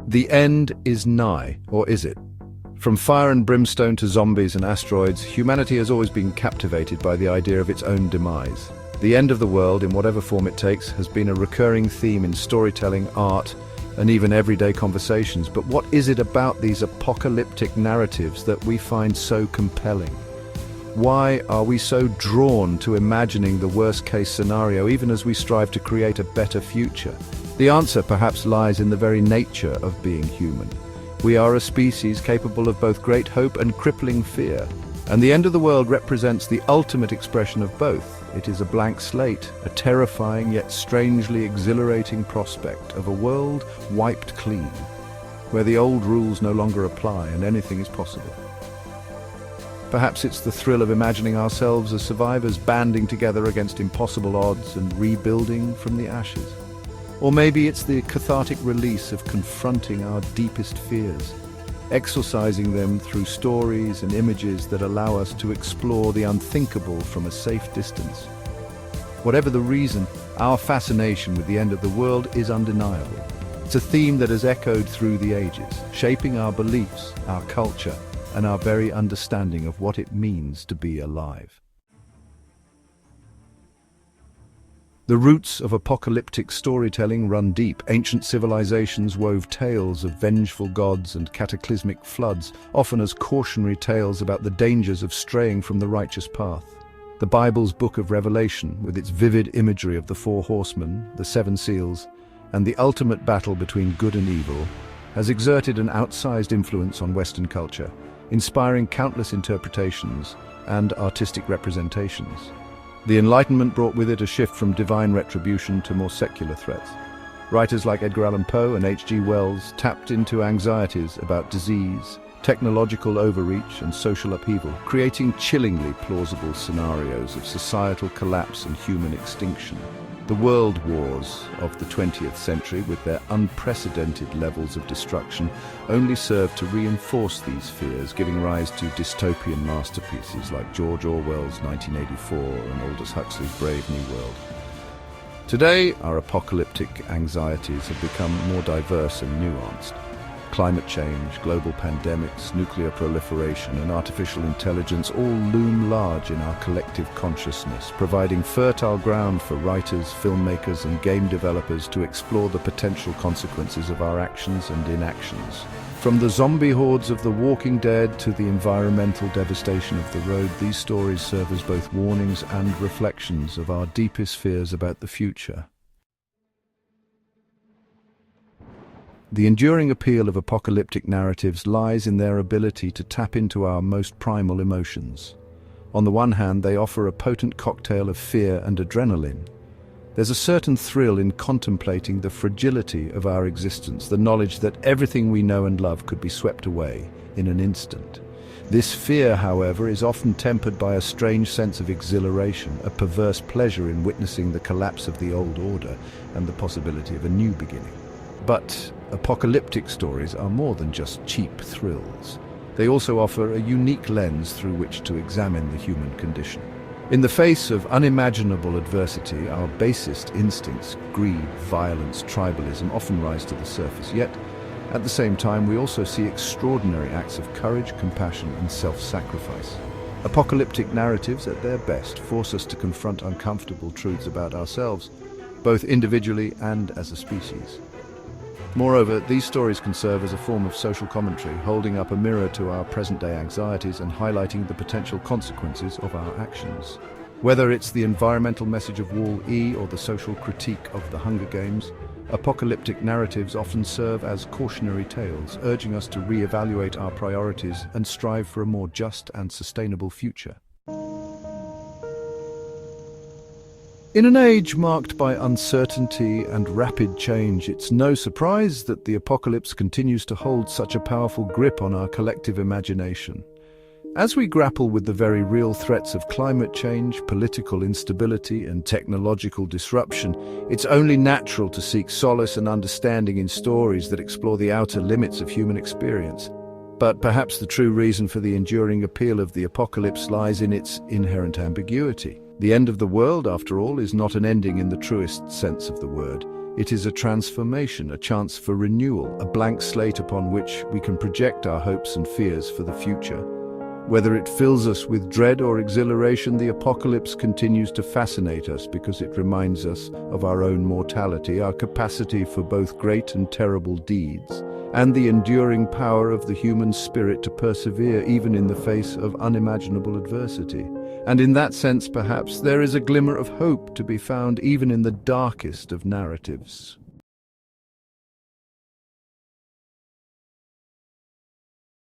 The end is nigh, or is it? From fire and brimstone to zombies and asteroids, humanity has always been captivated by the idea of its own demise. The end of the world, in whatever form it takes, has been a recurring theme in storytelling, art, and even everyday conversations. But what is it about these apocalyptic narratives that we find so compelling? Why are we so drawn to imagining the worst-case scenario, even as we strive to create a better future? The answer perhaps lies in the very nature of being human. We are a species capable of both great hope and crippling fear, and the end of the world represents the ultimate expression of both. It is a blank slate, a terrifying yet strangely exhilarating prospect of a world wiped clean, where the old rules no longer apply and anything is possible. Perhaps it's the thrill of imagining ourselves as survivors banding together against impossible odds and rebuilding from the ashes. Or maybe it's the cathartic release of confronting our deepest fears, exorcising them through stories and images that allow us to explore the unthinkable from a safe distance. Whatever the reason, our fascination with the end of the world is undeniable. It's a theme that has echoed through the ages, shaping our beliefs, our culture, and our very understanding of what it means to be alive. The roots of apocalyptic storytelling run deep. Ancient civilizations wove tales of vengeful gods and cataclysmic floods, often as cautionary tales about the dangers of straying from the righteous path. The Bible's book of Revelation, with its vivid imagery of the four horsemen, the seven seals, and the ultimate battle between good and evil, has exerted an outsized influence on Western culture, inspiring countless interpretations and artistic representations. The Enlightenment brought with it a shift from divine retribution to more secular threats. Writers like Edgar Allan Poe and H.G. Wells tapped into anxieties about disease, technological overreach, and social upheaval, creating chillingly plausible scenarios of societal collapse and human extinction. The world wars of the 20th century, with their unprecedented levels of destruction, only served to reinforce these fears, giving rise to dystopian masterpieces like George Orwell's 1984 and Aldous Huxley's Brave New World. Today, our apocalyptic anxieties have become more diverse and nuanced. Climate change, global pandemics, nuclear proliferation, and artificial intelligence all loom large in our collective consciousness, providing fertile ground for writers, filmmakers, and game developers to explore the potential consequences of our actions and inactions. From the zombie hordes of The Walking Dead to the environmental devastation of the road, these stories serve as both warnings and reflections of our deepest fears about the future. The enduring appeal of apocalyptic narratives lies in their ability to tap into our most primal emotions. On the one hand, they offer a potent cocktail of fear and adrenaline. There's a certain thrill in contemplating the fragility of our existence, the knowledge that everything we know and love could be swept away in an instant. This fear, however, is often tempered by a strange sense of exhilaration, a perverse pleasure in witnessing the collapse of the old order and the possibility of a new beginning. But apocalyptic stories are more than just cheap thrills. They also offer a unique lens through which to examine the human condition. In the face of unimaginable adversity, our basest instincts, greed, violence, tribalism, often rise to the surface. Yet, at the same time, we also see extraordinary acts of courage, compassion, and self-sacrifice. Apocalyptic narratives, at their best, force us to confront uncomfortable truths about ourselves, both individually and as a species. Moreover, these stories can serve as a form of social commentary, holding up a mirror to our present-day anxieties and highlighting the potential consequences of our actions. Whether it's the environmental message of Wall-E or the social critique of the Hunger Games, apocalyptic narratives often serve as cautionary tales, urging us to re-evaluate our priorities and strive for a more just and sustainable future. In an age marked by uncertainty and rapid change, it's no surprise that the apocalypse continues to hold such a powerful grip on our collective imagination. As we grapple with the very real threats of climate change, political instability, and technological disruption, it's only natural to seek solace and understanding in stories that explore the outer limits of human experience. But perhaps the true reason for the enduring appeal of the apocalypse lies in its inherent ambiguity. The end of the world, after all, is not an ending in the truest sense of the word. It is a transformation, a chance for renewal, a blank slate upon which we can project our hopes and fears for the future. Whether it fills us with dread or exhilaration, the apocalypse continues to fascinate us because it reminds us of our own mortality, our capacity for both great and terrible deeds, and the enduring power of the human spirit to persevere even in the face of unimaginable adversity. And in that sense, perhaps, there is a glimmer of hope to be found even in the darkest of narratives.